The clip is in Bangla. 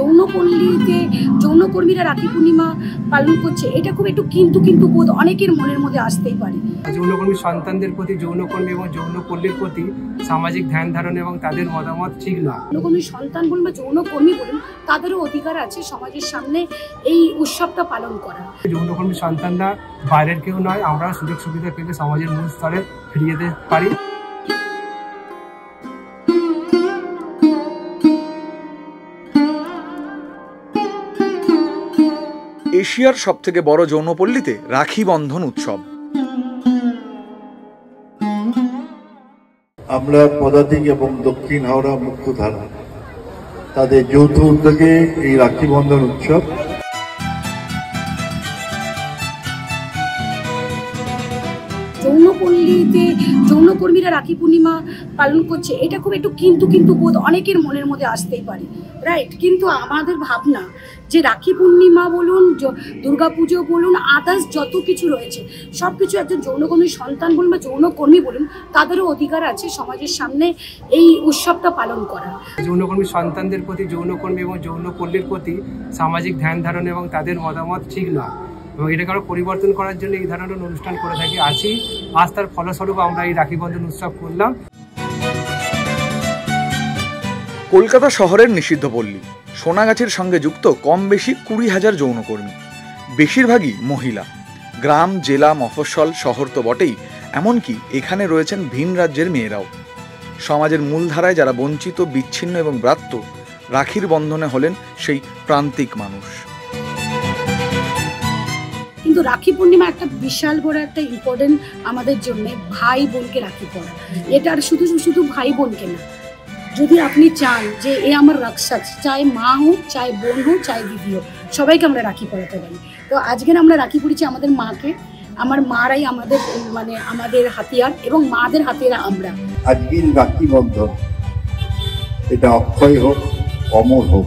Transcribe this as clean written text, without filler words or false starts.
যৌনপল্লীতে যৌনকর্মীরা রাখি পূর্ণিমা পালন করছে, এটা খুব একটু কিন্তু বোধ অনেকের মনের মধ্যে আসতেই পারে। যৌনকর্মী সন্তানদের প্রতি, যৌনকর্মী এবং যৌনপল্লীর প্রতি সামাজিক ধ্যান ধারণ এবং তাদের মতামত ঠিক না। যৌনকর্মী সন্তান বলুন বা যৌনকর্মী বলুন, তাদেরও অধিকার আছে সমাজের সামনে এই উৎসবটা পালন করা। যৌনকর্মী সন্তানরা বাইরের কেউ নয়, আমরা সুযোগ সুবিধা পেলে সমাজের মূল স্তরে ফিরিয়ে যেতে পারি। এশিয়ার সবথেকে বড় যৌনপল্লীতে রাখি বন্ধন উৎসব। আমরা পদাতিক এবং দক্ষিণ হাওড়া মুক্তধারা তাদের যৌথ উদ্যোগে এই রাখি বন্ধন উৎসব। যৌনপল্লীতে যৌনকর্মীরা রাখি পূর্ণিমা পালন করছে, এটা খুব একটু কিন্তু বোধ অনেকের মনের মধ্যে আসতেই পারে, রাইট? কিন্তু আমাদের ভাবনা যে রাখি পূর্ণিমা বলুন, দুর্গাপুজো বলুন, আদার্স যত কিছু রয়েছে সব কিছু একজন যৌনকর্মীর সন্তান বলুন বা যৌনকর্মী বলুন, তাদেরও অধিকার আছে সমাজের সামনে এই উৎসবটা পালন করা। যৌনকর্মী সন্তানদের প্রতি, যৌনকর্মী এবং যৌনপল্লীর প্রতি সামাজিক ধ্যান ধারণ এবং তাদের মতামত ঠিক না, এবং এটাকে আরো পরিবর্তন করার জন্য এই ধরনের অনুষ্ঠান করে থাকি। আজ তার ফলস্বরূপ আমরা এই রাখি বন্ধন উৎসব করলাম। কলকাতা শহরের নিষিদ্ধ পল্লী সোনাগাছির সঙ্গে যুক্ত কম বেশি 20,000 যৌনকর্মী, বেশিরভাগই মহিলা। গ্রাম, জেলা, মফস্বল, শহর তো বটেই, এমনকি এখানে রয়েছেন ভিন রাজ্যের মেয়েরাও। সমাজের মূলধারায় যারা বঞ্চিত, বিচ্ছিন্ন এবং ব্রাত্য, রাখির বন্ধনে হলেন সেই প্রান্তিক মানুষ। কিন্তু রাখি পূর্ণিমা একটা বিশাল বড় একটা ইম্পর্টেন্ট আমাদের জন্য, ভাই বোনকে রাখি পরা। এটা আর শুধু ভাই বোনকে না, যদি আপনি চান যে এ আমার রক্ষক, চাই মা হোক, চাই বোন হোক, চাই দিদি হোক, সবাইকে আমরা রাখি পরাতে পারি। তো আজকের আমরা রাখি পড়েছি আমাদের মাকে, আমার মারাই আমাদের হাতিয়ার এবং মাদের হাতিয়ার আমরা। আজকের রাখি বন্ধন এটা অক্ষয় হোক, অমর হোক।